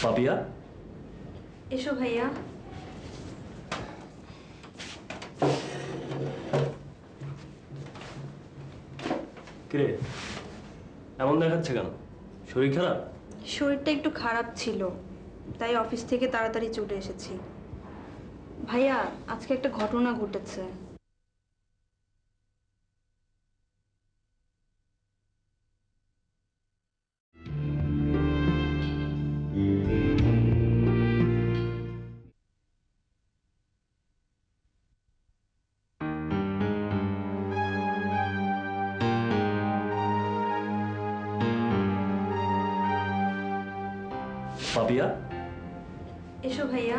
পাপিয়া, এসো ভাইয়া। কিরে এমন দেখাচ্ছে কেন? শরীর খারাপ? শরীরটা একটু খারাপ ছিল, তাই অফিস থেকে তাড়াতাড়ি চলে এসেছি। ভাইয়া, আজকে একটা ঘটনা ঘটেছে। পাপিয়া, এসো ভাইয়া।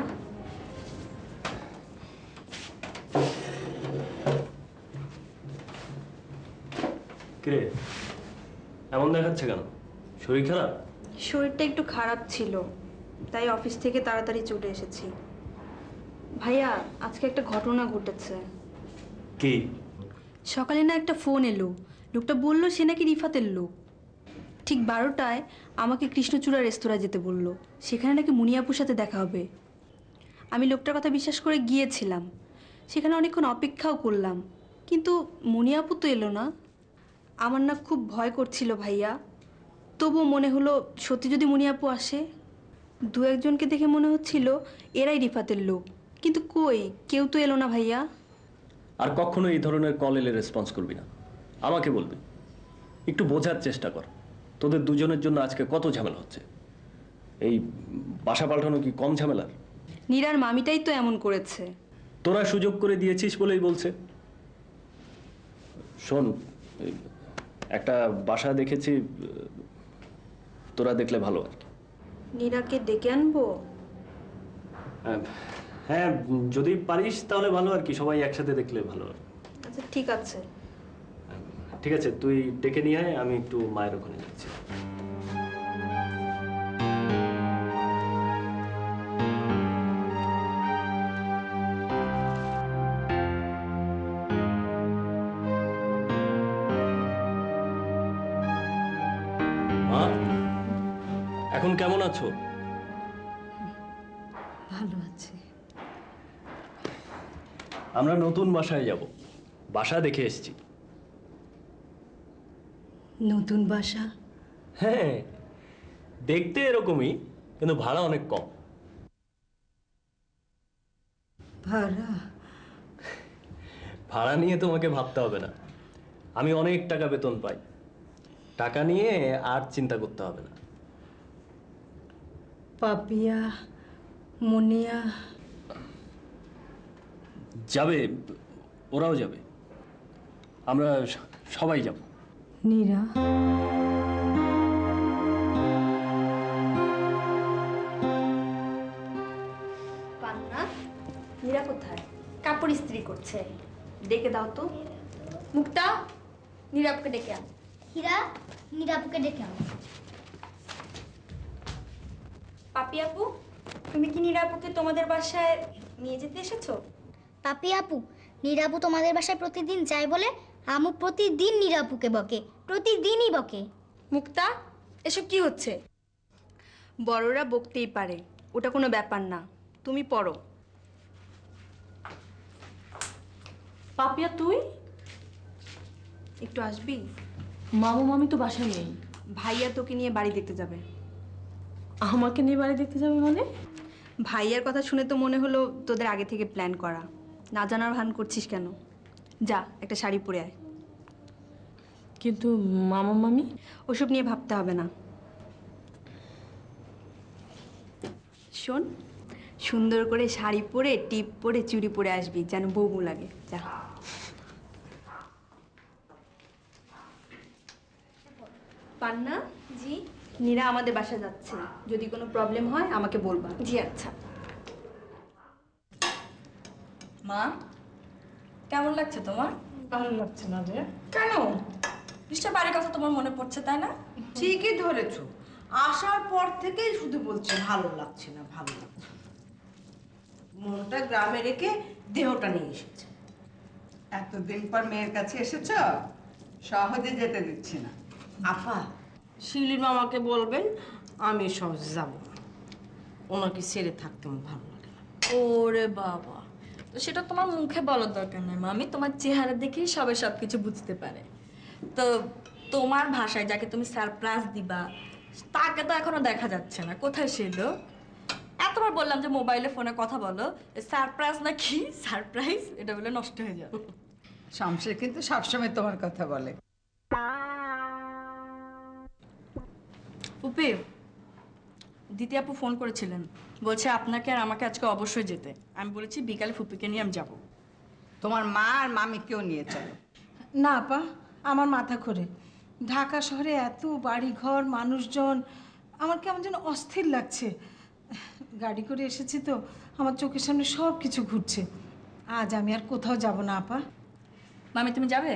কিরে এমন দেখাচ্ছে কেন? শরীর খারাপ? শরীরটা একটু খারাপ ছিল, তাই অফিস থেকে তাড়াতাড়ি চলে এসেছি। ভাইয়া, আজকে একটা ঘটনা ঘটেছে। কি? সকালে না একটা ফোন এলো, লোকটা বলল সে নাকি রিফাতের লোক। ঠিক 12টায় আমাকে কৃষ্ণচূড়া রেস্তোরাঁ যেতে বলল, সেখানে নাকি মুনিয়াপুর সাথে দেখা হবে। আমি লোকটার কথা বিশ্বাস করে গিয়েছিলাম, সেখানে অনেকক্ষণ অপেক্ষাও করলাম, কিন্তু মুনিয়াপু তো এলো না। আমার না খুব ভয় করছিল ভাইয়া, তবুও মনে হলো সত্যি যদি মুনিয়াপু আসে। দু একজনকে দেখে মনে হচ্ছিল এরাই রিফাতের লোক, কিন্তু কই কেউ তো এলো না ভাইয়া। আর কখনো এই ধরনের কল এলে রেসপন্স করবি না, আমাকে বলবি। একটু বোঝার চেষ্টা কর, তোদের দুজনের জন্য আজকে কত ঝামেলা হচ্ছে। এই বাসা পাল্টানো কি কম ঝামেলার? নীরার মামিটাই তো এমন করেছে। তোরা সুযোগ করে দিয়েছিস বলেই বলছে। শোন, একটা বাসা দেখেছি, তোরা দেখলে ভালো আর কি। নীরাকে ডেকে আনবো? হ্যাঁ, যদি পারিস তাহলে ভালো আর কি, সবাই একসাথে দেখলে ভালো। আচ্ছা ঠিক আছে। ঠিক আছে, তুই ডেকে নিয়ে আয়, আমি একটু মায়ের ওখানে যাচ্ছি। মা, এখন কেমন আছো? ভালো আছে। আমরা নতুন বাসায় যাব, বাসা দেখে এসেছি। নতুন বাসা? হ্যাঁ, দেখতে এরকমই, কিন্তু ভাড়া অনেক কম। ভাড়া? ভাড়া নিয়ে তোমাকে ভাবতে হবে না, আমি অনেক টাকা বেতন পাই। টাকা নিয়ে আর চিন্তা করতে হবে না। পাপিয়া, মুনিয়া যাবে, ওরাও যাবে, আমরা সবাই যাব। নীরা? পান্না, নীরা কোথায়? কাপড় ইস্ত্রি করছে, ডেকে দাও তো। মুক্তা, নীরাবকে ডেকে আন। হীরা, নীরাপুকে ডেকে আনো। পাপি আপু, তুমি কি নীরাবকে তোমাদের বাসায় নিয়ে যেতে এসেছো? পাপি আপু, নীরাপু তোমাদের বাসায় প্রতিদিন যায় বলে আমু প্রতিদিন নীরাপুকে বকে, প্রতিদিনই বকে। মুক্তা, এসব কি হচ্ছে? বড়রা বকতেই পারে, ওটা কোনো ব্যাপার না, তুমি পড়ো। পাপিয়া, তুই? একটু আসবি? মামু মামি তো বাসায় নেই। ভাইয়া তোকে নিয়ে বাড়ি দেখতে যাবে। আমাকে নিয়ে বাড়ি দেখতে যাবে মানে? ভাইয়ার কথা শুনে তো মনে হলো তোদের আগে থেকে প্ল্যান করা। না জানার ভান করছিস কেন? যা, একটা শাড়ি পরে আয়। কিন্তু মামা মামি? ওসব নিয়ে ভাবতে হবে না। শোন, সুন্দর করে শাড়ি পরে, টিপ পরে, চুড়ি পরে আসবি, যেন বউ লাগে। যা। পান্না জি, নীরা আমাদের বাসা যাচ্ছে, যদি কোনো প্রবলেম হয় আমাকে বলবা। জি আচ্ছা। মা, কেমন লাগছে তোমার? ভালো লাগছে না রে। কেন? নিশ্চয় বাড়ির কথা তোমার মনে পড়ছে, তাই না? ঠিকই ধরেছো, আসার পর থেকেই শুধু বলছে ভালো লাগছে না, ভালো লাগছে না। মনটা গ্রামে রেখে দেহটা নিয়ে এসেছে। এতদিন পর মেয়ের কাছে এসেছ, সহজে যেতে দিচ্ছি না। আপা, শিউলির মামাকে বলবেন আমি সহজে যাব না। ওনাকে ছেড়ে থাকতে আমার ভালো লাগে না। ওরে বাবা, তো সেটা তোমার মুখে বলার দরকার নেই মামি, তোমার চেহারা দেখেই সবাই সবকিছু বুঝতে পারে। তো তোমার ভাষায় যাকে তুমি সারপ্রাইজ দিবা তাকে তো এখনো দেখা যাচ্ছে না, কোথায় সে লোক? এতবার বললাম যে মোবাইলে ফোনে কথা বলো, সারপ্রাইজ না কি সারপ্রাইজ এটা বলে নষ্ট হয়ে যাবে। শামশের কিন্তু সবসময় তোমার কথা বলে। ফুপি, দিতি আপু ফোন করেছিলেন, বলছে আপনাকে আর আমাকে আজকে অবশ্যই যেতে। আমি বলেছি বিকালে ফুপিকে নিয়ে আমি যাবো। তোমার মা আর মামিকেও নিয়ে চলো। না আপা, আমার মাথা ঘোরে। ঢাকা শহরে এত বাড়িঘর, মানুষজন, আমার কেমন যেন অস্থির লাগছে। গাড়ি করে এসেছি তো, আমার চোখের সামনে সব কিছু ঘুরছে। আজ আমি আর কোথাও যাব না আপা। মামি তুমি যাবে?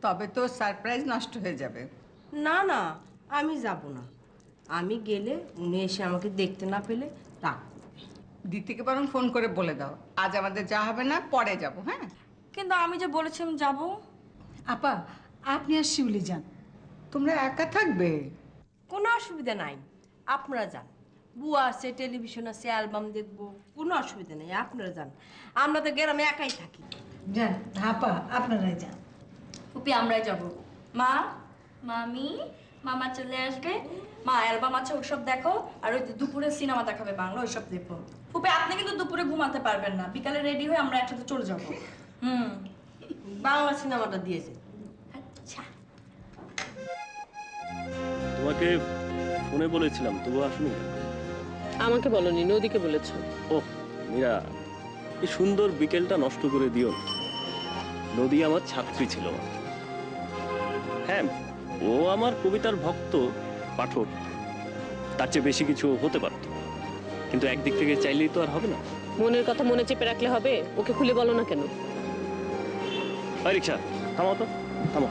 তবে তো সারপ্রাইজ নষ্ট হয়ে যাবে। না না, আমি যাব না। আমি গেলে উনি এসে আমাকে দেখতে না পেলে রাগ করবে। দিদিকে বরং ফোন করে বলে দাও আজ আমাদের যা হবে না, পরে যাব। হ্যাঁ, কিন্তু আমি যে বলেছিলাম যাবো। আপা, আপনি আর শিউলি যান। তোমরা একা থাকবে? কোনো অসুবিধা নাই, আপনারা যান। বুয়া আছে, টেলিভিশন আছে, অ্যালবাম দেখবো, কোনো অসুবিধা নেই, আপনারা যান। আমরা তো গ্রামে একাই থাকি। যান আপা, আপনারাই যান। ফুপি আমরাই যাব। মা, মামি, মামা চলে আসবে। মা অ্যালবাম আছে ওসব দেখো, আর ওই দুপুরে সিনেমা দেখাবে বাংলা, ওইসব দেখো। ফুপি আপনি কিন্তু দুপুরে ঘুমাতে পারবেন না, বিকালে রেডি হয়ে আমরা একসাথে চলে যাবো। বাংলা সিনেমাটা দিয়েছে। আচ্ছা। তোমাকে ফোনে বলেছিলাম, তবু আসুনি। আমাকে বলনি, নদীকে বলেছো। ও মীরা, এই সুন্দর বিকেলটা নষ্ট করে দিও না। নদী আমার ছাত্রী ছিল। হ্যাঁ, ও আমার কবিতার ভক্ত, পাঠক, তার চেয়ে বেশি কিছু হতে পারত, কিন্তু একদিক থেকে চাইলেই তো আর হবে না। মনের কথা মনে চেপে রাখলে হবে? ওকে খুলে বলো না কেন? ওই রিক্সা থামাও তো, থামো।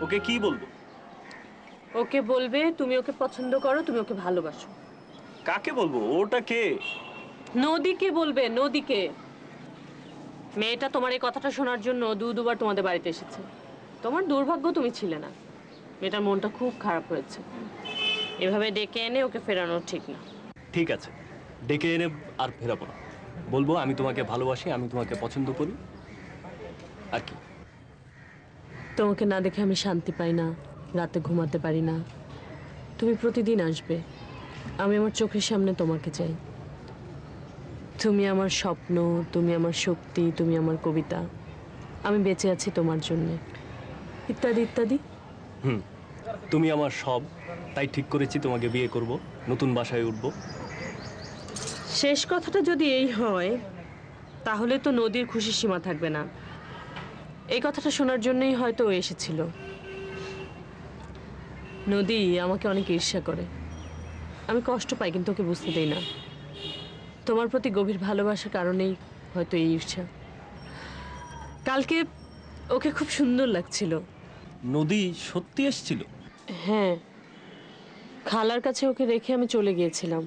ওকে কি বলবো? ওকে বলবে তুমি ওকে পছন্দ করো, তুমি ওকে ভালোবাসো। কাকে বলবো? ওটা কে? নদীকে বলবে, নদীকে। মেয়েটা তোমার এই কথাটা শোনার জন্য দুবার তোমাদের বাড়িতে এসেছে। তোমার দুর্ভাগ্য তুমি ছিলে না। মেয়েটার মনটা খুব খারাপ হয়েছে। এভাবে ডেকে এনে ওকে ফেরানো ঠিক না। ঠিক আছে, ডেকে এনে আর ফেরাবো না। বলবো আমি তোমাকে ভালোবাসি, আমি তোমাকে পছন্দ করি, আর কি। তোমাকে না দেখে আমি শান্তি পাই না, রাতে ঘুমাতে পারি না। তুমি প্রতিদিন আসবে, আমি আমার চোখের সামনে তোমাকে চাই। তুমি আমার স্বপ্ন, তুমি আমার শক্তি, তুমি আমার কবিতা। আমি বেঁচে আছি তোমার জন্যে, ইত্যাদি ইত্যাদি। তুমি আমার সব, তাই ঠিক করেছি তোমাকে বিয়ে করব, নতুন বাসায় উঠব। শেষ কথাটা যদি এই হয়, তাহলে তো নদীর খুশির সীমা থাকবে না। এই কথাটা শোনার জন্যই হয়তো ও এসেছিল। নদী আমাকে অনেক ঈর্ষা করে, আমি কষ্ট পাই কিন্তু ওকে বুঝতে দেই না। তোমার প্রতি গভীর ভালোবাসার কারণেই হয়তো এই ঈর্ষা। কালকে ওকে খুব সুন্দর লাগছিল। নদী সত্যি এসেছিল? হ্যাঁ, খালার কাছে ওকে রেখে আমি চলে গিয়েছিলাম।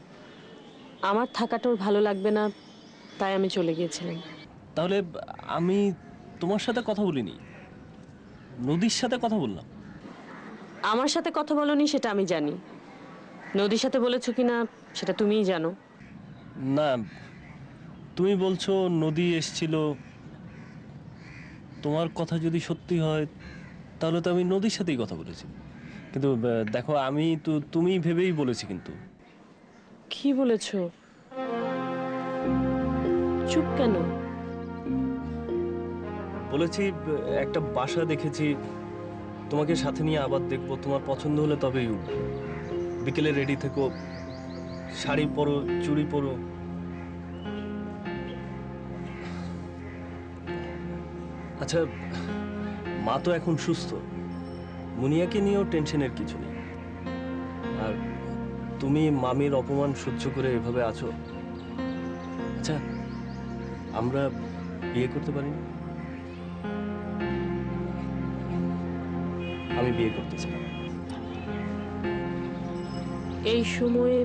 আমার থাকাটা ওর ভালো লাগবে না, তাই আমি চলে গিয়েছিলাম। তাহলে আমি তোমার সাথে কথা বলিনি, নদীর সাথে কথা বললাম। আমার সাথে কথা বলনি সেটা আমি জানি, নদীর সাথে বলেছো কিনা সেটা তুমিই জানো। না, তুমি বলছো নদী এসেছিল। তোমার কথা যদি সত্যি হয় তাহলে তো আমি নদীর সাথেই কথা বলেছি। কিন্তু দেখো, আমি তো তুমি ভেবেই বলেছি। কিন্তু কি বলেছো? চুপ কেন? বলেছি একটা বাসা দেখেছি, তোমাকে সাথে নিয়ে আবার দেখবো, তোমার পছন্দ হলে তবেই উঠবো। বিকেলে রেডি থেকো, শাড়ি পরো, চুড়ি পরো। আচ্ছা, মা তো এখন সুস্থ, মুনিয়াকে নিয়েও টেনশনের কিছু নেই। আর তুমি মামির অপমান সহ্য করে এভাবে আছো। আচ্ছা, আমরা বিয়ে করতে পারি না? আমি বিয়ে করতে চাই। এই সময়ে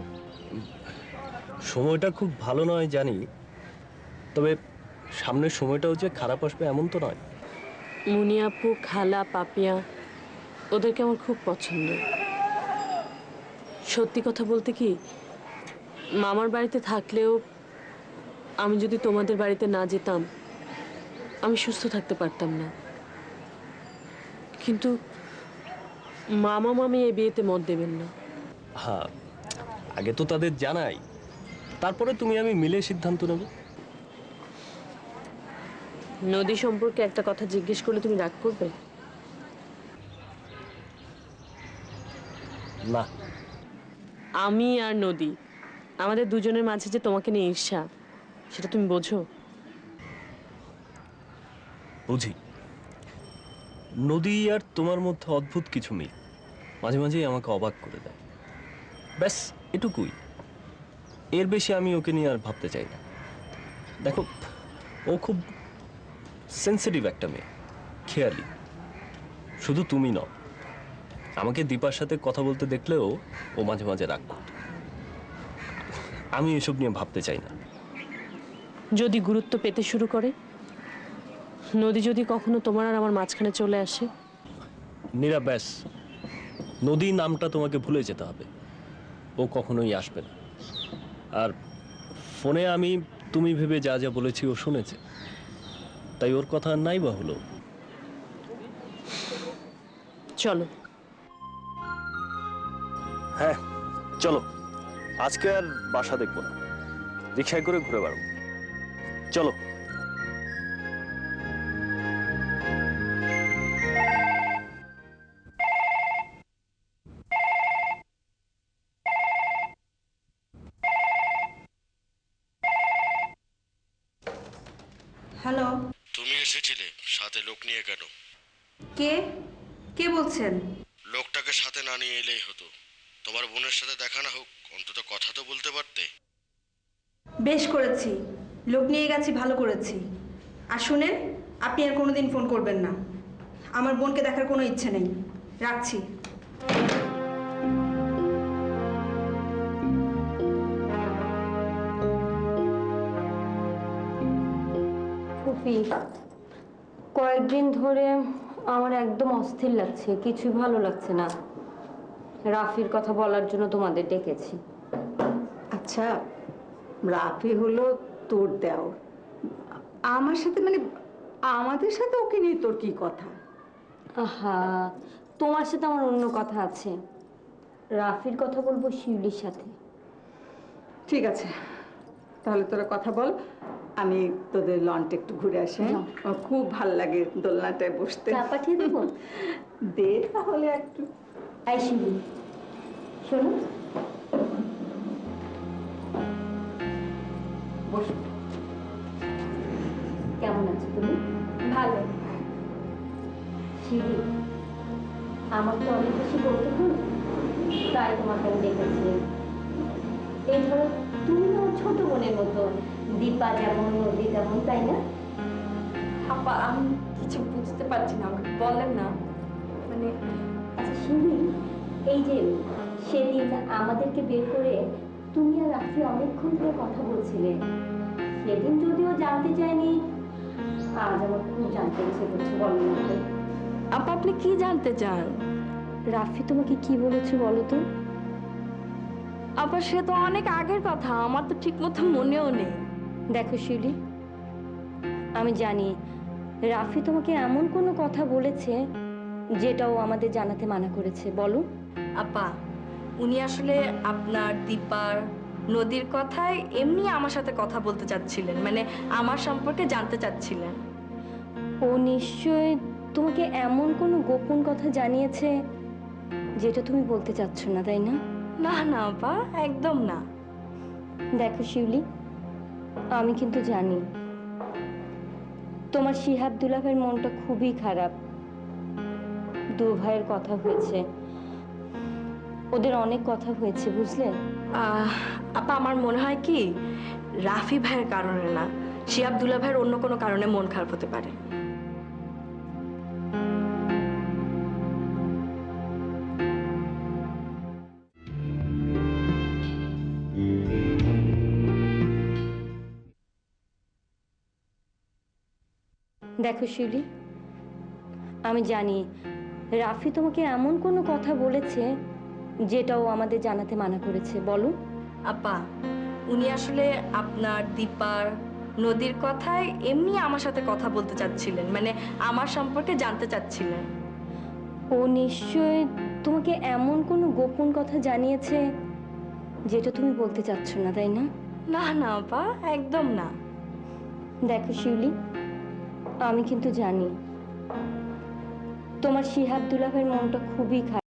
সময়টা খুব ভালো নয় জানি, তবে সামনের সময়টাও যে খারাপ আসবে এমন তো নয়। মুনিয়াপু, খালা, পাপিয়া ওদেরকে আমার খুব পছন্দ। সত্যি কথা বলতে কি, মামার বাড়িতে থাকলেও আমি যদি তোমাদের বাড়িতে না যেতাম আমি সুস্থ থাকতে পারতাম না। কিন্তু মামা মামি এই বিয়েতে মত দেবেন না। হ্যাঁ, আগে তো তাদের জানাই, তারপরে তুমি আমি মিলে সিদ্ধান্ত নেব। নদী সম্পর্কে একটা কথা জিজ্ঞেস করলে তুমি রাগ করবে? না। আমি আর নদী, আমাদের দুজনের মাঝে যে তোমাকে নিয়ে ঈর্ষা, সেটা তুমি বোঝো? বুঝি। নদী আর তোমার মধ্যে অদ্ভুত কিছু মিল মাঝে মাঝেই আমাকে অবাক করে দেয়। ব্যাস এটুকুই, এর বেশি আমি ওকে নিয়ে আর ভাবতে চাই না। দেখো, ও খুব সেন্সিটিভ একটা মেয়ে, খেয়ালি। শুধু তুমি নও, আমাকে দীপার সাথে কথা বলতে দেখলেও ও মাঝে মাঝে রাগ করত। আমি এসব নিয়ে ভাবতে চাই না। যদি গুরুত্ব পেতে শুরু করে, নদী যদি কখনো তোমার আর আমার মাঝখানে চলে আসে, নীরা, ব্যাস নদী নামটা তোমাকে ভুলে যেতে হবে। ও কখনোই আসবে না। আর ফোনে আমি তুমি ভেবে যা যা বলেছি ও শুনেছে, তাই ওর কথা আর নাই বা হলো। চলো। হ্যাঁ চলো, আজকে আর বাসা দেখবো না, রিক্সায় করে ঘুরে বেড়াবো। চলো। হ্যালো, তুমি এসেছিলে, সাথে লোক নিয়ে কেন? কে কে বলছেন? লোকটাকে সাথে না নিয়ে এলেই হতো। তোমার বোনের সাথে দেখা না হোক, অন্তত কথা তো বলতে পারতে। বেশ করেছি, লোক নিয়ে গেছি, ভালো করেছি। আর শুনেন, আপনি আর কোনোদিন ফোন করবেন না। আমার বোনকে দেখার কোনো ইচ্ছে নেই। রাখছি। ফুফি, কয়েকদিন ধরে আমার একদম অস্থির লাগছে, কিছুই ভালো লাগছে না। রাফির কথা বলার জন্য তোমাদের ডেকেছি। আচ্ছা, রাফি হলো তোর দেওর, আমার সাথে মানে আমাদের সাথে ওকে নিয়ে তোর কি কথা? আহা, তোমার সাথে আমার অন্য কথা আছে। রাফির কথা বলবো শিউলির সাথে। ঠিক আছে, তাহলে তোরা কথা বল, আমি তোদের লনটা একটু ঘুরে আসি। হ্যাঁ? আমার খুব ভাল লাগে দোলনাটায় বসতে। চা পাঠিয়ে দেবো? দে তাহলে একটু। আই শিউলি, শোনো, বস। কেমন আছো তুমি? ভালো। শিউলি, আমার তো অনেক বেশি কৌতূহল, তাই তোমাকে আমি ডেকেছি। এই ধরো, তুমি না ছোট বোনের মতো, দীপা যেমন নদী তেমন, তাই না? আপা, আমি কিছু বুঝতে পারছি না, আমাকে বলেন না। মানে আচ্ছা শিউলি, এই যে সেদিন আমাদেরকে বের করে তুমি আর রাফি অনেকক্ষণ ধরে কথা বলছিলে, সেদিন যদিও জানতে চাইনি, আজ আমার খুব জানতে ইচ্ছে করছে। বলো না তো। আপা, আপনি কি জানতে চান? রাফি তোমাকে কি বলেছে বলো তো? আপা, সে তো অনেক আগের কথা, আমার তো ঠিক মতো মনেও নেই। দেখো শিউলি, আমি জানি রাফি তোমাকে এমন কোনো কথা বলেছে যেটাও আমাদের জানাতে মানা করেছে। বলো। আপা, উনি আসলে আপনার, দীপার, নদীর কথায় এমনি আমার সাথে কথা বলতে চাচ্ছিলেন, মানে আমার সম্পর্কে জানতে চাচ্ছিলেন। ও নিশ্চয় তোমাকে এমন কোনো গোপন কথা জানিয়েছে যেটা তুমি বলতে চাচ্ছ না, তাই না? না না আপা, একদম না। দেখো শিউলি, আমি কিন্তু জানি তোমার শিহাব দুলাভাইয়ের মনটা খুবই খারাপ। দু ভাইয়ের কথা হয়েছে, ওদের অনেক কথা হয়েছে, বুঝলে? আপা, আমার মনে হয় কি, রাফি ভাইয়ের কারণে না, শিহাব দুলা ভাইয়ের অন্য কোনো কারণে মন খারাপ হতে পারে। দেখো শিউলি, আমি জানি রাফি তোমাকে এমন কোনো কথা বলেছে যেটাও আমাদের জানাতে মানা করেছে, বলো। আপা, উনি আসলে আপনার দীপার নদীর কথায় এমনি আমার সাথে কথা বলতে চাচ্ছিলেন, মানে আমার সম্পর্কে জানতে চাচ্ছিলেন। ও নিশ্চয় তোমাকে এমন কোনো গোপন কথা জানিয়েছে যেটা তুমি বলতে চাচ্ছ না, তাই না? না না আপা, একদম না। দেখো শিউলি, আমি কিন্তু জানি তোমার শিহাব দুলাভাইয়ের মনটা খুবই খারাপ।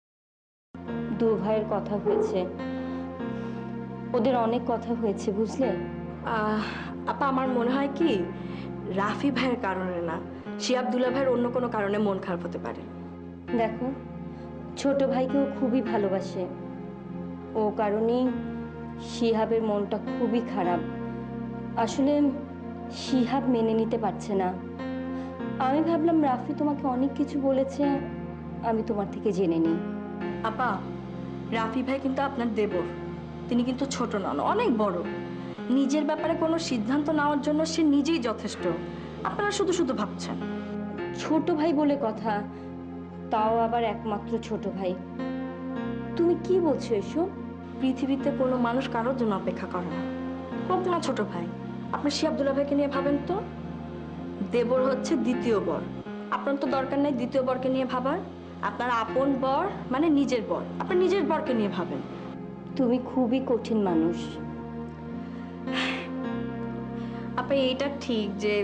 দু ভাইয়ের কথা হয়েছে, ওদের অনেক কথা হয়েছে, বুঝলে? আপা, আমার মনে হয় কি রাফি ভাইয়ের কারণে না, শিহাব দুলা ভাইয়ের অন্য কোনো কারণে মন খারাপ হতে পারে। দেখো, ছোট ভাইকেও খুবই ভালোবাসে, ও কারণেই শিহাবের মনটা খুবই খারাপ। আসলে শিহাব মেনে নিতে পারছে না। আমি ভাবলাম রাফি তোমাকে অনেক কিছু বলেছে, আমি তোমার থেকে জেনে নিই। আপা, রাফি ভাই কিন্তু আপনার দেবর, তিনি কিন্তু ছোট নন, অনেক বড়। নিজের ব্যাপারে কোনো সিদ্ধান্ত নেওয়ার জন্য সে নিজেই যথেষ্ট। আপনারা শুধু শুধু ভাবছেন। ছোট ভাই বলে কথা, তাও আবার একমাত্র ছোট ভাই। তুমি কি বলছো এসব? পৃথিবীতে কোনো মানুষ কারোর জন্য অপেক্ষা করে না, হোক না ছোট ভাই। আপনি শিহাব দুলা ভাইকে নিয়ে ভাবেন তো, দেবর হচ্ছে দ্বিতীয় বর। আপনার তো দরকার নেই দ্বিতীয় বরকে নিয়ে ভাবার। আপনার আপন বর মানে নিজের বর, আপনি নিজের বরকে নিয়ে ভাবেন। তুমি খুবই কঠিন মানুষ। আপনি এইটা ঠিক যে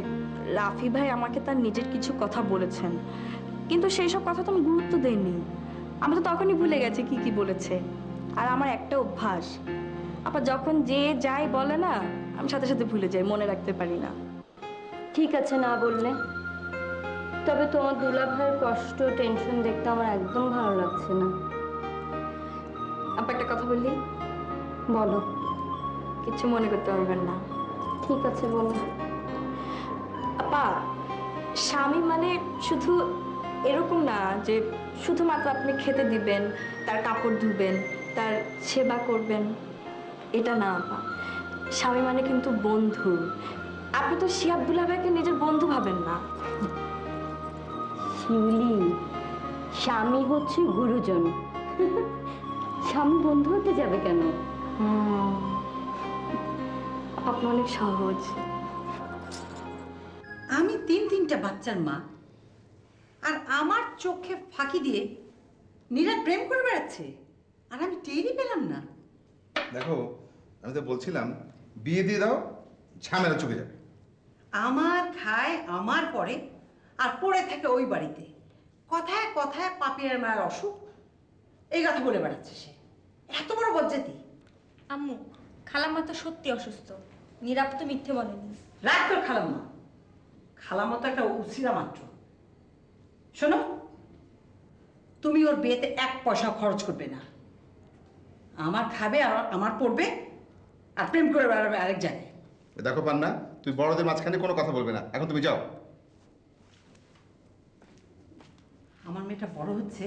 রাফি ভাই আমাকে তার নিজের কিছু কথা বলেছেন, কিন্তু সেই সব কথা তো আমি গুরুত্ব দেইনি। আমি তো তখনই ভুলে গেছি কি কি বলেছে। আর আমার একটা অভ্যাস, আপা যখন যে যাই বলে না, আমি সাথে সাথে ভুলে যাই, মনে রাখতে পারি না। ঠিক আছে না বললে, তবে তোমার দুলা ভাইয়ের কষ্ট টেনশন দেখতে আমার একদম ভালো লাগছে না। আপা একটা কথা বললি? বলো। কিছু মনে করতে পারবেন না? ঠিক আছে বলো। আপা, স্বামী মানে শুধু এরকম না যে শুধুমাত্র আপনি খেতে দিবেন, তার কাপড় ধুবেন, তার সেবা করবেন, এটা না আপা। স্বামী মানে কিন্তু বন্ধু। আপনি তো শিহাব দুলা ভাইকে নিজের বন্ধু ভাবেন না। শিউলি, স্বামী হচ্ছে গুরুজন, স্বামী বন্ধু হতে যাবে কেন? আপনি অনেক সহজ। আমি তিনটা বাচ্চার মা, আর আমার চোখে ফাঁকি দিয়ে নীরা প্রেম করে বেড়াচ্ছে, আর আমি টেরই পেলাম না। দেখো, আমি তো বলছিলাম বিয়ে দিয়ে দাও, ঝামেলা চুকে যাবে। আমার খায় আমার পরে, আর পড়ে থাকে ওই বাড়িতে। কথায় কথায় পাপিয়ার মায়ের অসুখ, এই কথা বলে বেড়াচ্ছে সে। এত বড় বজ্জাতি। আম্মু, খালাম্মা তো সত্যি অসুস্থ, নীরব তো মিথ্যে বলেনি। রাগ তোর খালাম্মা, খালাম্মা তো একটা উছিরা মাত্র। শোনো, তুমি ওর বিয়েতে 1 পয়সা খরচ করবে না। আমার খাবে আর আমার পড়বে, আর প্রেম করে বেড়াবে আরেক জায়গায়। দেখো পান্না, তুই বড়দের মাঝখানে কোনো কথা বলবে না, এখন তুমি যাও। আমার মেয়েটা বড় হচ্ছে,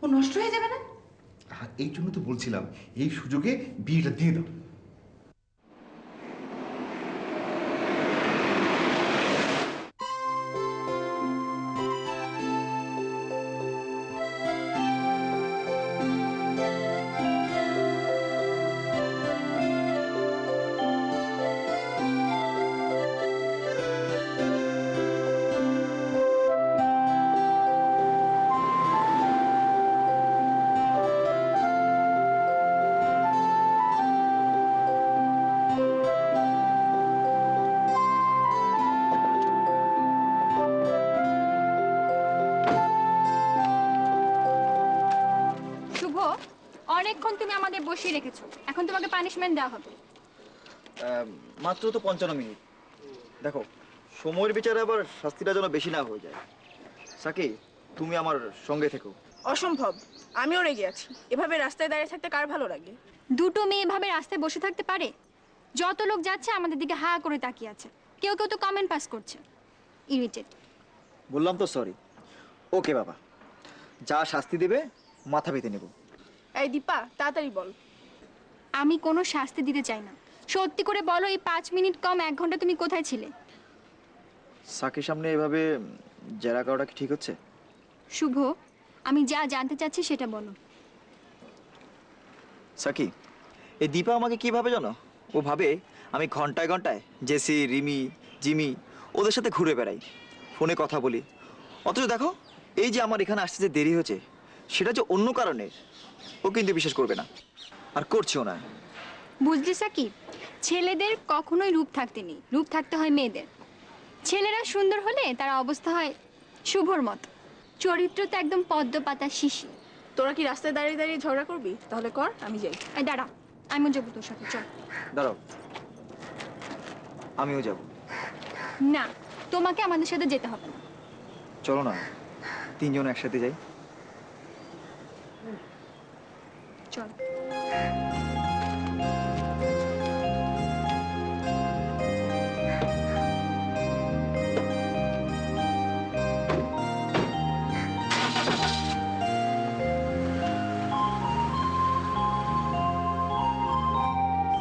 ও নষ্ট হয়ে যাবে না? এই জন্য তো বলছিলাম এই সুযোগে বিয়েটা দিয়ে দাও। অনেকক্ষণ তুমি আমাদের বসিয়ে রেখেছো, এখন তোমাকে পানিশমেন্ট দেওয়া হবে। মাত্র তো 55 মিনিট। দেখো, সময়ের বিচারে আবার শাস্তিটা যেন বেশি না হয়ে যায়। সাকি, তুমি আমার সঙ্গে থেকো। অসম্ভব, আমিও রেগে আছি। এভাবে রাস্তায় দাঁড়িয়ে থাকতে কার ভালো লাগে? দুটো মেয়ে এভাবে রাস্তায় বসে থাকতে পারে? যত লোক যাচ্ছে আমাদের দিকে হা করে তাকিয়ে আছে, কেউ কেউ তো কমেন্ট পাস করছে। ইরিটেট। বললাম তো সরি। ওকে বাবা, যা শাস্তি দেবে মাথা পেতে নেব। এই দীপা, তাড়াতাড়ি বল। আমি কোনো শাস্তি দিতে চাই না, সত্যি করে বলো এই 5 মিনিট কম 1 ঘন্টা তুমি কোথায় ছিলে? সাকির সামনে এভাবে জেরা করাটা কি ঠিক হচ্ছে? শুভ, আমি যা জানতে চাচ্ছি সেটা বলো। সাকি, এই দীপা আমাকে কি ভাবে জানো? ও ভাবে আমি ঘন্টায় ঘন্টায় জেসি, রিমি, জিমি ওদের সাথে ঘুরে বেড়াই, ফোনে কথা বলি। অথচ দেখো, এই যে আমার এখানে আসতে যে দেরি হয়েছে, সেটা যে অন্য কারণে, ও কিন্তু বিশ্বাস করবে না, আর করছেও না। বুঝলি সাকি, ছেলেদের কখনোই রূপ থাকতে নেই, রূপ থাকতে হয় মেয়েদের। ছেলেরা সুন্দর হলে তার অবস্থা হয় শুভর মতো, চরিত্র তো একদম পদ্ম পাতা শিশি। তোরা কি রাস্তায় দাঁড়িয়ে দাঁড়িয়ে ঝগড়া করবি? তাহলে কর, আমি যাই। এই দাঁড়া, আমিও যাবো তোর সাথে, চল। দাঁড়াও, আমিও যাব। না, তোমাকে আমাদের সাথে যেতে হবে না। চলো না, তিনজন একসাথে যাই। চল।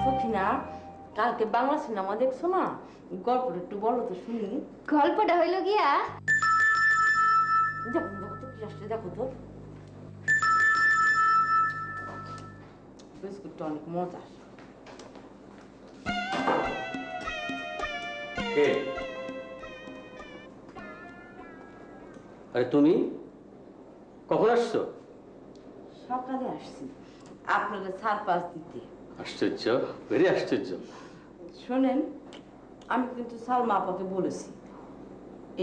সখিনা, কালকে বাংলা সিনেমা দেখছো না? গল্পটা একটু বলো তো শুনি। গল্পটা হইল গিয়া, দেখো দেখো তো কি আসছে, দেখো তো। বিস্কুটটা অনেক মজা। আরে তুমি কখন আসছো? সকালে আসছি আপনাদের সারপাস দিতে। আশ্চর্য, ভেরি আশ্চর্য। শোনেন, আমি কিন্তু সালমা আপাকে বলেছি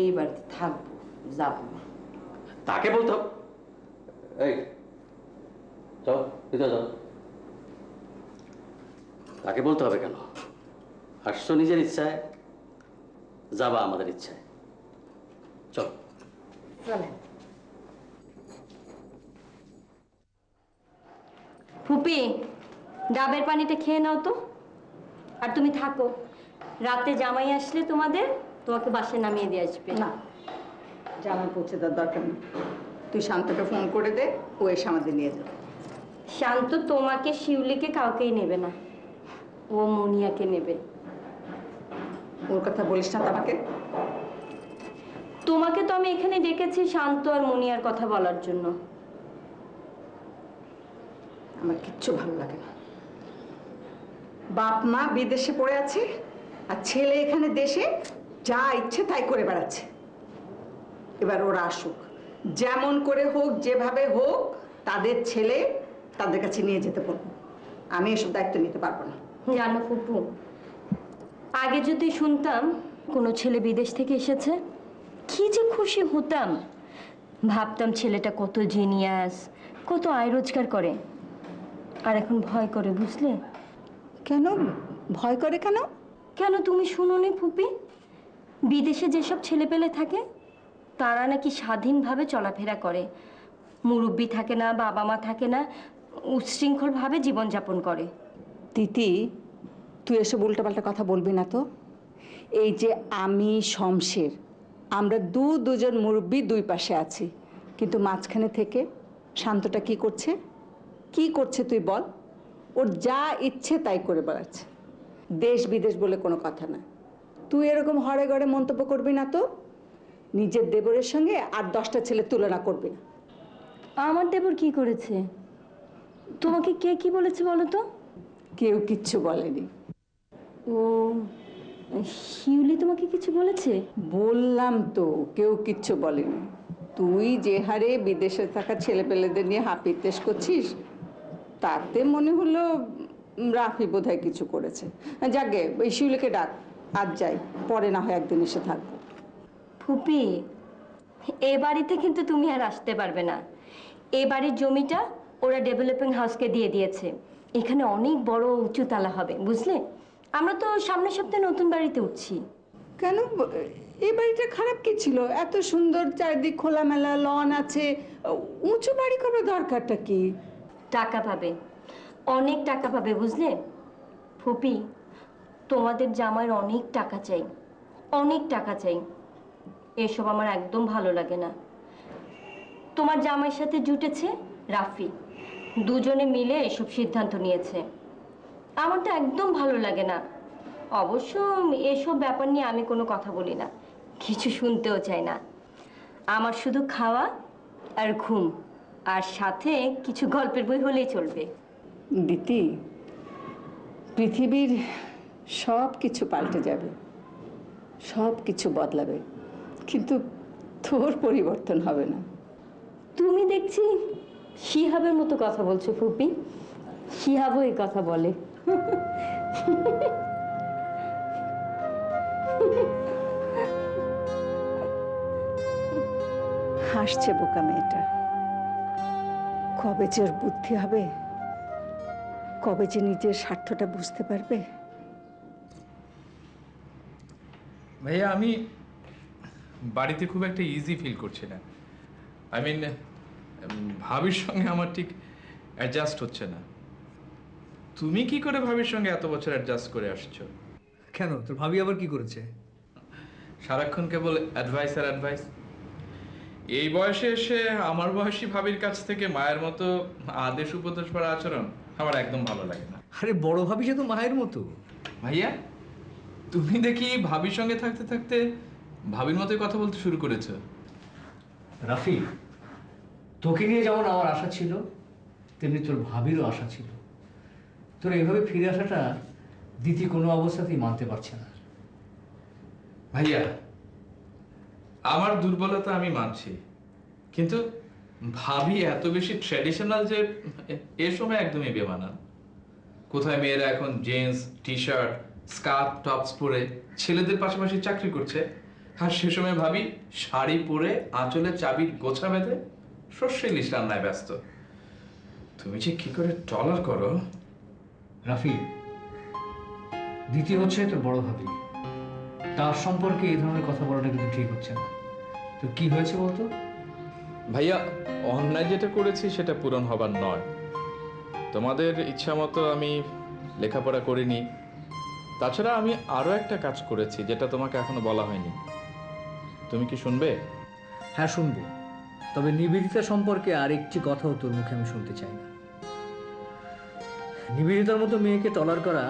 এই বাড়িতে থাকবো, যাবো না। তাকে বলতে হবে? এই চল ভিতরে চল। তাকে বলতে হবে কেন? আসছো নিজের ইচ্ছায়, যাবা আমাদের ইচ্ছায়। চল চলেন। ফুপি, ডাবের পানিটা খেয়ে নাও তো, আর তুমি থাকো। রাতে জামাই আসলে তোমাকে বাসায় নামিয়ে দিয়ে আসবে। না, জামাই পৌঁছে দেওয়ার দরকার নেই। তুই শান্তকে ফোন করে দে, ও এসে আমাদের নিয়ে যাবে। শান্ত তোমাকে, শিউলিকে কাউকেই নেবে না, ও মুনিয়াকে নেবে। ওর কথা বলিস না আমাকে। তোমাকে তো আমি এখানে ডেকেছি শান্ত আর মুনিয়ার কথা বলার জন্য। আমার কিচ্ছু ভালো লাগে না। বাপ মা বিদেশে পড়ে আছে, আর ছেলে এখানে দেশে যা ইচ্ছে তাই করে বেড়াচ্ছে। এবার ওরা আসুক, যেমন করে হোক, যেভাবে হোক, তাদের ছেলে তাদের কাছে নিয়ে যেতে বলবো। আমি এসব দায়িত্ব নিতে পারবো না। জানো ফুপু, আগে যদি শুনতাম কোনো ছেলে বিদেশ থেকে এসেছে, কি যে খুশি হতাম। ভাবতাম ছেলেটা কত জিনিয়াস, কত আয় রোজগার করে। আর এখন ভয় করে, বুঝলে? কেন ভয় করে? কেন কেন তুমি শুনোনি ফুপি? বিদেশে যেসব ছেলেপেলে থাকে তারা নাকি স্বাধীনভাবে চলাফেরা করে, মুরব্বি থাকে না, বাবা মা থাকে না, উচ্ছৃঙ্খলভাবে জীবনযাপন করে। তিতি, তুই এসব উল্টাপাল্টা কথা বলবি না তো। এই যে আমি, শমশের, আমরা দুজন মুরব্বি দুই পাশে আছি, কিন্তু মাঝখানে থেকে শান্তটা কি করছে? কি করছে তুই বল? ওর যা ইচ্ছে তাই করে বেড়াচ্ছে। দেশ বিদেশ বলে কোনো কথা না। তুই এরকম হরে গড়ে মন্তব্য করবি না তো। নিজের দেবরের সঙ্গে আর 10টা ছেলে তুলনা করবি না। আমার দেবর কি করেছে? তোমাকে কে কি বলেছে বলো তো? কেউ কিচ্ছু বলেনি। ও, শিউলি তোমাকে কিছু বলেছে? বললাম তো, কেউ কিচ্ছু বলেনি। তুই যে হারে বিদেশে থাকা ছেলেপেলেদের নিয়ে হাপিত্তেশ করছিস, তাতে মনে হলো রাফি বোধহয় কিছু করেছে। যাকে ওই শিউলিকে ডাক, আজ যাই, পরে না হয় একদিন এসে থাকবো। ফুপি, এ বাড়িতে কিন্তু তুমি আর আসতে পারবে না। এ বাড়ির জমিটা ওরা ডেভেলপিং হাউসকে দিয়ে দিয়েছে। এখানে অনেক বড় উঁচু তালা হবে, বুঝলে? আমরা তো সামনের সপ্তাহে নতুন বাড়িতে উঠছি। কেন? এই বাড়িটা খারাপ কি ছিল? এত সুন্দর, চারিদিক খোলামেলা, লন আছে, উঁচু বাড়ি করার দরকারটা কি? টাকা পাবে, অনেক টাকা পাবে, বুঝলে? ফুপি, তোমাদের জামাইয়ের অনেক টাকা চাই, অনেক টাকা চাই। এসব আমার একদম ভালো লাগে না। তোমার জামাইয়ের সাথে জুটেছে রাফি, দুজনে মিলে এসব সিদ্ধান্ত নিয়েছে। আমার তো একদম ভালো লাগে না। অবশ্য এসব ব্যাপার নিয়ে আমি কোনো কথা বলি না, কিছু শুনতেও চাই না। আমার শুধু খাওয়া আর ঘুম, আর সাথে কিছু গল্পের বই হলেই চলবে। দিতি, পৃথিবীর সব কিছু পাল্টে যাবে, সব কিছু বদলাবে, কিন্তু তোর পরিবর্তন হবে না। তুমি দেখছি শিহাবের মতো কথা বলছো ফুপি। শিহাবও এই কথা বলে। হাসছে বোকা মেয়েটা। কবে যে ওর বুদ্ধি হবে, কবে যে নিজের স্বার্থটা বুঝতে পারবে। ভাইয়া আমি বাড়িতে খুব একটা ইজি ফিল করছি না। আই মিন ভাবির সঙ্গে আমার ঠিক অ্যাডজাস্ট হচ্ছে না। তুমি কি করে ভাবির সঙ্গে এত বছর অ্যাডজাস্ট করে আসছো? কেন, তোর ভাবি আবার কি করেছে? সারাক্ষণ কেবল অ্যাডভাইস আর অ্যাডভাইস। এই বয়সে এসে আমার বয়সী ভাবির কাছ থেকে মায়ের মতো আদেশ উপদেশ করা আচরণ আমার একদম ভালো লাগে না। আরে বড় ভাবি সে তো মায়ের মতো। ভাইয়া তুমি দেখি ভাবির সঙ্গে থাকতে থাকতে ভাবির মতোই কথা বলতে শুরু করেছো। রাফি, তোকে নিয়ে যেমন আমার আশা ছিল, তেমনি তোর ভাবিরও আশা ছিল। তোর এভাবে ফিরে আসাটা দিদি কোনো অবস্থাতেই মানতে পারছে না। ভাইয়া আমার দুর্বলতা আমি মানছি, কিন্তু ভাবি এত বেশি ট্র্যাডিশনাল যে এর সময় একদমই বেমানান। কোথায় মেয়েরা এখন jeans T shirt skirt tops পরে ছেলেদের পাশাপাশি চাকরি করছে, আর সে সময় ভাবি শাড়ি পরে আঁচলে চাবির গোছা বেঁধে শস্য ইলিশ রান্নায় ব্যস্ত। তুমি যে কি করে টলার করো? রাফি, দ্বিতীয় হচ্ছে তোর বড় ভাবি, তার সম্পর্কে এই ধরনের কথা বলাটা কিন্তু ঠিক হচ্ছে না। তো কি হয়েছে বলতো? ভাইয়া অন্যায় যেটা করেছি সেটা পূরণ হবার নয়। তোমাদের ইচ্ছা মতো আমি লেখাপড়া করিনি, তাছাড়া আমি আরো একটা কাজ করেছি যেটা তোমাকে এখনো বলা হয়নি। তুমি কি শুনবে? হ্যাঁ শুনবো, তবে নিবেদিতা সম্পর্কে আরেকটি কথাও তোর মুখে আমি শুনতে চাই না। নিবেদিতার মতো মেয়েকে টলার করা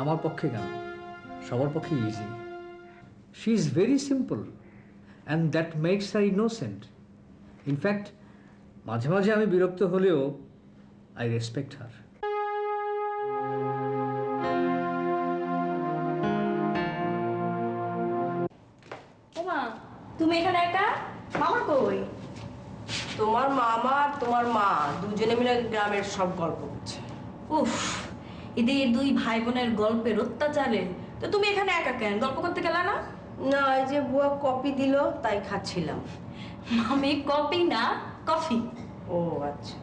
আমার পক্ষে কেন, সবার পক্ষে easy. She is very simple and that makes her innocent. In fact মাঝে মাঝে আমি বিরক্ত হলেও আই রেসপেক্ট হার। ওমা তুমি এখানে একা? মামা কই? তোমার মামা আর তোমার মা দুজনে মিলে গ্রামের সব গল্প করছে। উফ, এদের দুই ভাই বোনের গল্পের অত্যাচারে তো তুমি এখানে একা কেন? গল্প করতে গেলা না? না, এই যে বুয়া কপি দিল তাই খাচ্ছিলাম। মামি কপি না কফি। ও আচ্ছা,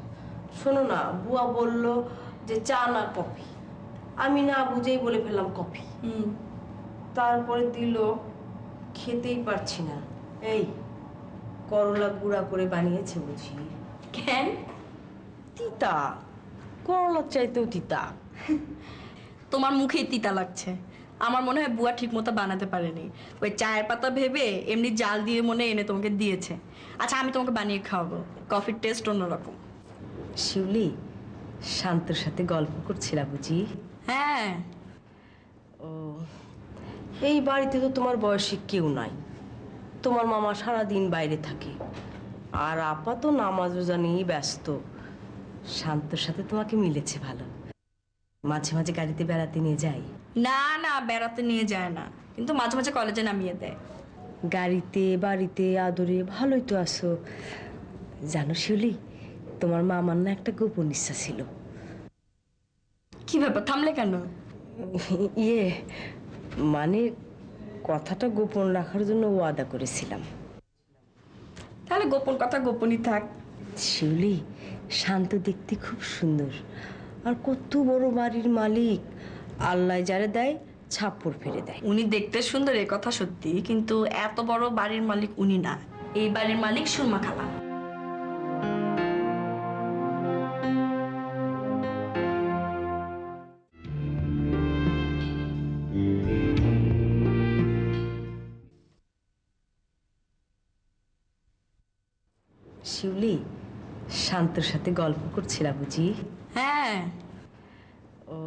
শোনো না, বুয়া বলল যে চা না কফি, আমি না বুঝেই বলে ফেললাম কফি। তারপরে দিল, খেতেই পারছি না। এই করলা গুঁড়া করে বানিয়েছে বুঝি। কেন? তিতা, করলার চাইতেও তিতা। তোমার মুখেই তিতা লাগছে। আমার মনে হয় বুয়া ঠিক মতো বানাতে পারেনি, ওই চায়ের পাতা ভেবে এমনি জাল দিয়ে মনে এনে তোমাকে দিয়েছে। আচ্ছা আমি তোমাকে বানিয়ে খাওয়াবো, কফির টেস্ট অন্যরকম। শিউলি, শান্তর সাথে গল্প করছিলা বুঝি? হ্যাঁ। ও, এই বাড়িতে তো তোমার বয়সী কেউ নাই। তোমার মামা সারাদিন বাইরে থাকে, আর আপা তো নামাজ রোজা নিয়েই ব্যস্ত। শান্তর সাথে তোমাকে মিলেছে ভালো। মাঝে মাঝে গাড়িতে বেড়াতে নিয়ে যাই। না না, বেড়াতে নিয়ে যায় না, কিন্তু মাঝে মাঝে কলেজে নামিয়ে দেয়। গাড়িতে বাড়িতে আদরে ভালোই তো আসো। জানো শিউলি, তোমার মামার না একটা গোপন ইচ্ছা ছিল। কি ব্যাপার, থামলে কেন? ইয়ে মানে কথাটা গোপন রাখার জন্য ওয়াদা করেছিলাম। তাহলে গোপন কথা গোপনই থাক। শিউলি, শান্ত দেখতে খুব সুন্দর, আর কত বড় বাড়ির মালিক। আল্লাহ যারে দেয় ছাপ্পর ফেলে দেয়। উনি দেখতে সুন্দর এ কথা সত্যি, কিন্তু এত বড় বাড়ির মালিক উনি না। এই বাড়ির মালিক সুরমা খালা। শিউলি, শান্তর সাথে গল্প করছিলা বুঝি? হ্যাঁ। ও